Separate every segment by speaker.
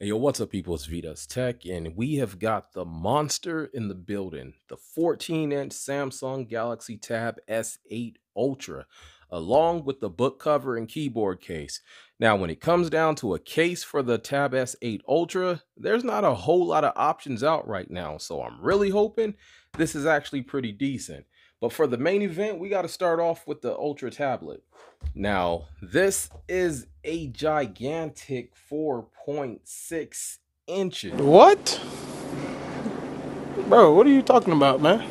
Speaker 1: Hey, yo, what's up, people? It's vdoestech, and we have got the monster in the building, the 14-inch Samsung Galaxy Tab S8 Ultra, along with the book cover and keyboard case. Now, when it comes down to a case for the Tab S8 Ultra, there's not a whole lot of options out right now, so I'm really hoping this is actually pretty decent. But for the main event, we got to start off with the Ultra tablet. Now, this is a gigantic 4.6 inches.
Speaker 2: What? Bro, what are you talking about, man?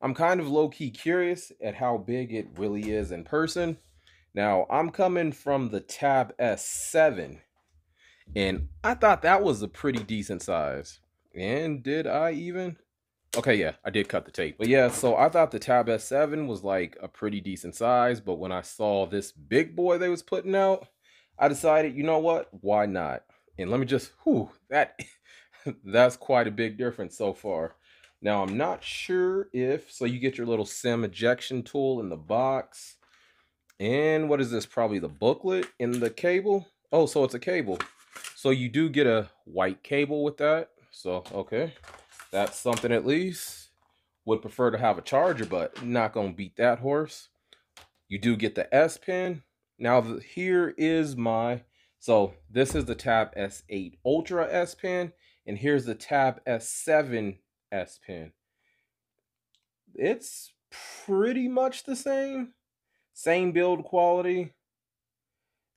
Speaker 1: I'm kind of low-key curious at how big it really is in person. Now, I'm coming from the Tab S7, and I thought that was a pretty decent size. And did I even? Okay, yeah, I did cut the tape. But yeah, so I thought the Tab S7 was like a pretty decent size, but when I saw this big boy they was putting out, I decided, you know what? Why not? And let me just, that's quite a big difference so far. Now, I'm not sure if, so you get your little SIM ejection tool in the box. And what is this? Probably the booklet in the cable. Oh, so it's a cable. So you do get a white cable with that. So, okay. That's something at least. Would prefer to have a charger, but not going to beat that horse. You do get the S Pen. Now, here is my... So, this is the Tab S8 Ultra S Pen. And here's the Tab S7 S Pen. It's pretty much the same. Same build quality.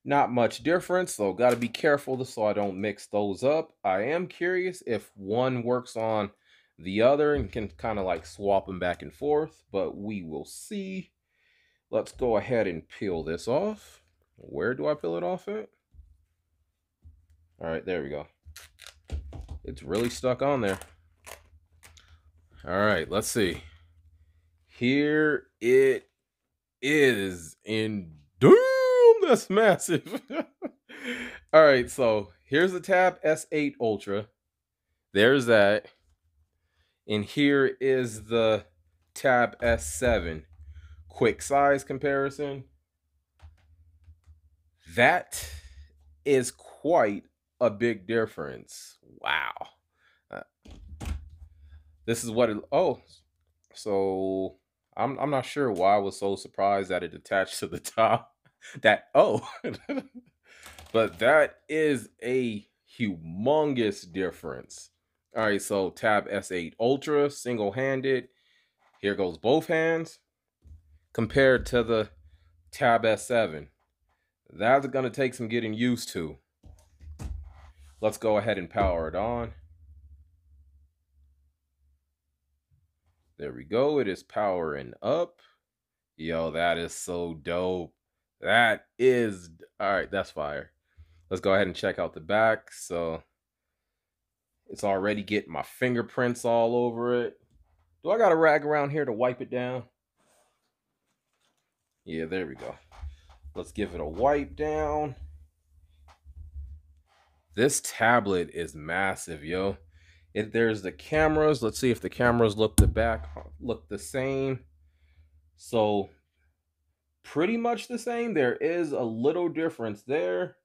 Speaker 1: Not much difference, so got to be careful so I don't mix those up. I am curious if one works on the other and can kind of like swap them back and forth, but we will see. Let's go ahead and peel this off. Where do I peel it off at? All right, there we go. It's really stuck on there. All right, let's see. Here it is, and damn, that's massive. All right, so here's the Tab S8 Ultra. There's that. And here is the Tab S7. Quick size comparison. That is quite a big difference. Wow. This is what it... Oh, so I'm not sure why I was so surprised that it attached to the top. But that is a humongous difference. All right, so Tab S8 Ultra, single-handed. Here goes both hands. Compared to the Tab S7. That's going to take some getting used to. Let's go ahead and power it on. There we go. It is powering up. Yo, that is so dope. That is... All right, that's fire. Let's go ahead and check out the back. So it's already getting my fingerprints all over it. Do I got a rag around here to wipe it down? Yeah, there we go. Let's give it a wipe down. This tablet is massive, yo. If there's the cameras, let's see if the cameras look the same. So pretty much the same. There is a little difference there.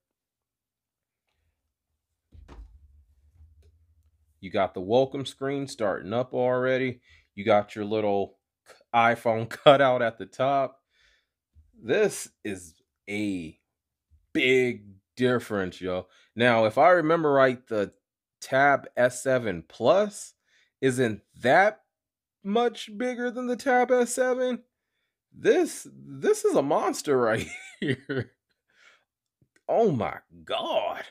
Speaker 1: You got the welcome screen starting up already. You got your little iPhone cutout at the top. This is a big difference, yo. Now, if I remember right, the Tab S7 Plus isn't that much bigger than the Tab S7. This is a monster right here. Oh my God.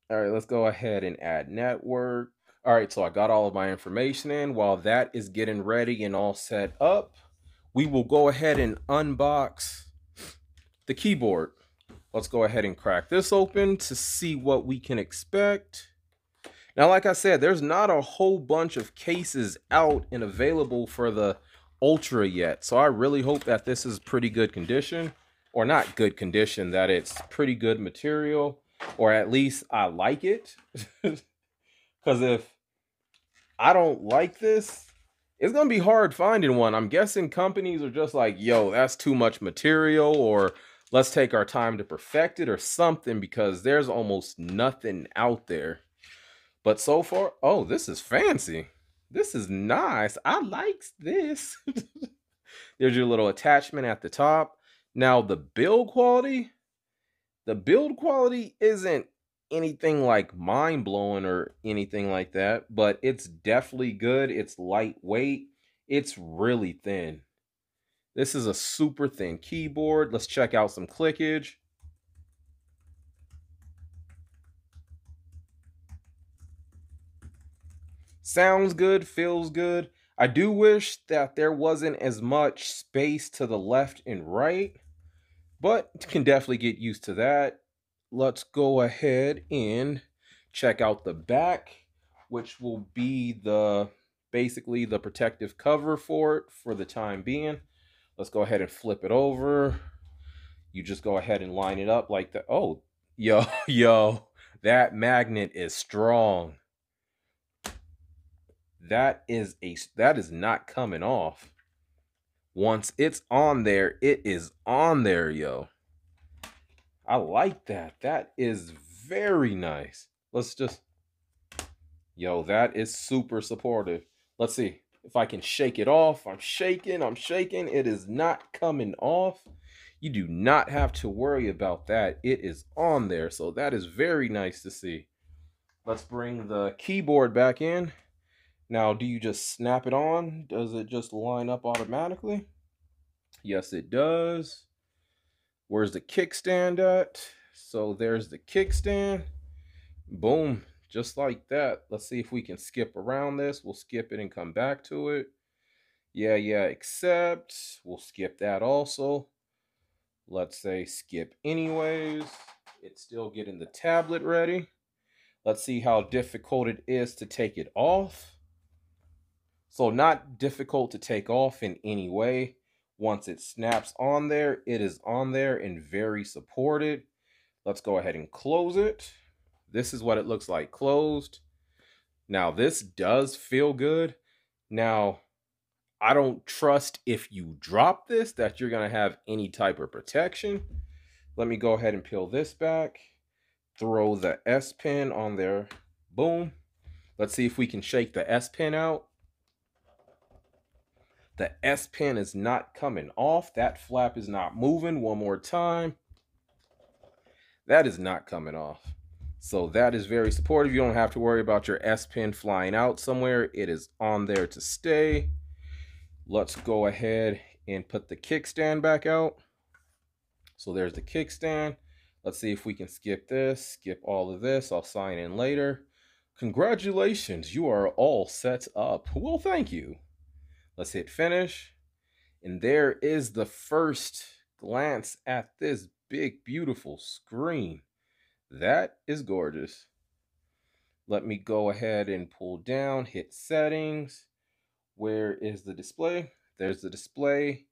Speaker 1: All right, let's go ahead and add network. All right, so I got all of my information in. While that is getting ready and all set up, we will go ahead and unbox the keyboard. Let's go ahead and crack this open to see what we can expect. Now, like I said, there's not a whole bunch of cases out and available for the Ultra yet. So I really hope that this is pretty good condition, or not good condition, that it's pretty good material, or at least I like it. Because if I don't like this, it's going to be hard finding one. I'm guessing companies are just like, yo, that's too much material, or let's take our time to perfect it or something, because there's almost nothing out there. But so far, oh, this is fancy. This is nice. I like this. There's your little attachment at the top. Now the build quality isn't anything like mind blowing or anything like that, but it's definitely good. It's lightweight. It's really thin. This is a super thin keyboard. Let's check out some clickage. Sounds good, feels good. I do wish that there wasn't as much space to the left and right, but can definitely get used to that. Let's go ahead and check out the back, which will be the basically the protective cover for it for the time being. Let's go ahead and flip it over. You just go ahead and line it up like that. Oh, yo, that magnet is strong. That is not coming off. Once it's on there, it is on there, yo. I like that. That is very nice. Let's just, yo, that is super supportive. Let's see if I can shake it off. I'm shaking. It is not coming off. You do not have to worry about that. It is on there. So that is very nice to see. Let's bring the keyboard back in. Now, do you just snap it on? Does it just line up automatically? Yes, it does. Where's the kickstand at? So there's the kickstand. Boom, just like that. Let's see if we can skip around this. We'll skip it and come back to it. Yeah, accept. We'll skip that also. Let's say skip anyways. It's still getting the tablet ready. Let's see how difficult it is to take it off. So not difficult to take off in any way. Once it snaps on there, it is on there and very supported. Let's go ahead and close it. This is what it looks like closed. Now this does feel good. Now, I don't trust if you drop this that you're gonna have any type of protection. Let me go ahead and peel this back. Throw the S Pen on there. Boom. Let's see if we can shake the S Pen out. The S Pen is not coming off. That flap is not moving. One more time. That is not coming off. So that is very supportive. You don't have to worry about your S Pen flying out somewhere. It is on there to stay. Let's go ahead and put the kickstand back out. So there's the kickstand. Let's see if we can skip this, skip all of this. I'll sign in later. Congratulations, you are all set up. Well, thank you. Let's hit finish. And there is the first glance at this big, beautiful screen. That is gorgeous. Let me go ahead and pull down, hit settings. Where is the display? There's the display.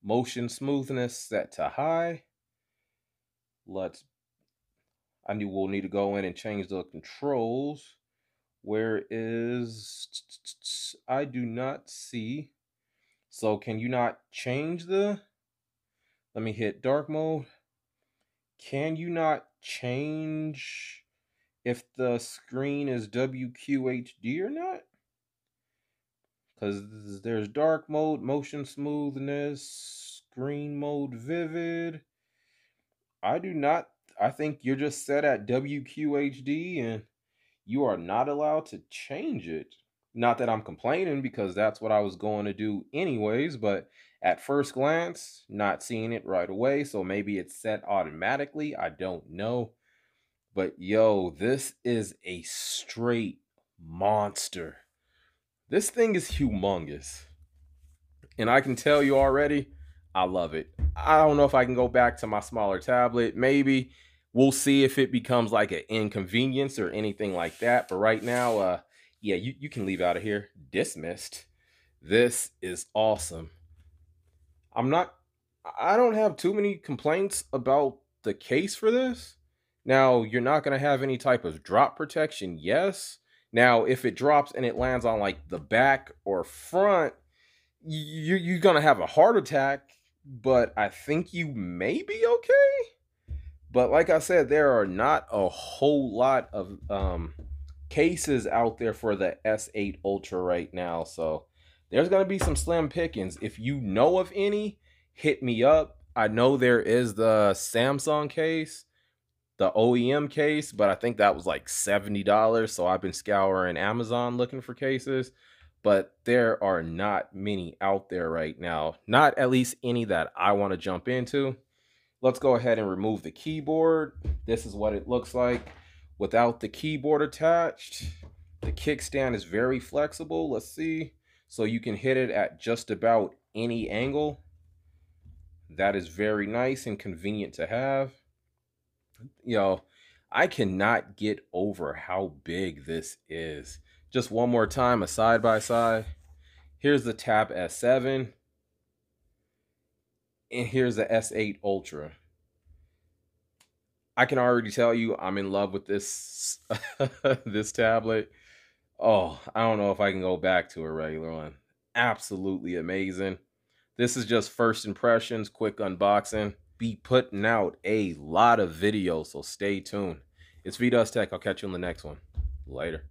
Speaker 1: Motion smoothness set to high. We'll need to go in and change the controls. Where is, I do not see. So can you not change let me hit dark mode. Can you not change if the screen is WQHD or not? Because there's dark mode, motion smoothness, screen mode vivid. I think you're just set at WQHD and you are not allowed to change it. Not that I'm complaining, because that's what I was going to do anyways, but at first glance, not seeing it right away, so maybe it's set automatically, I don't know. But yo, this is a straight monster. This thing is humongous. And I can tell you already, I love it. I don't know if I can go back to my smaller tablet. Maybe. We'll see if it becomes like an inconvenience or anything like that. But right now, yeah, you can leave out of here. Dismissed. This is awesome. I don't have too many complaints about the case for this. Now, you're not going to have any type of drop protection, yes. Now, if it drops and it lands on like the back or front, you're going to have a heart attack. but I think you may be okay. But like I said, there are not a whole lot of cases out there for the S8 Ultra right now. So there's going to be some slim pickings. If you know of any, hit me up. I know there is the Samsung case, the OEM case, but I think that was like $70. So I've been scouring Amazon looking for cases, but there are not many out there right now. Not at least any that I want to jump into. Let's go ahead and remove the keyboard. This is what it looks like without the keyboard attached. The kickstand is very flexible. Let's see. So you can hit it at just about any angle. That is very nice and convenient to have. I cannot get over how big this is. Just one more time, a side by side. Here's the Tab S7. And here's the S8 Ultra. I can already tell you I'm in love with this this tablet. Oh, I don't know if I can go back to a regular one. Absolutely amazing. This is just first impressions, quick unboxing. Be putting out a lot of videos, so stay tuned. It's vdoestech. I'll catch you on the next one. Later.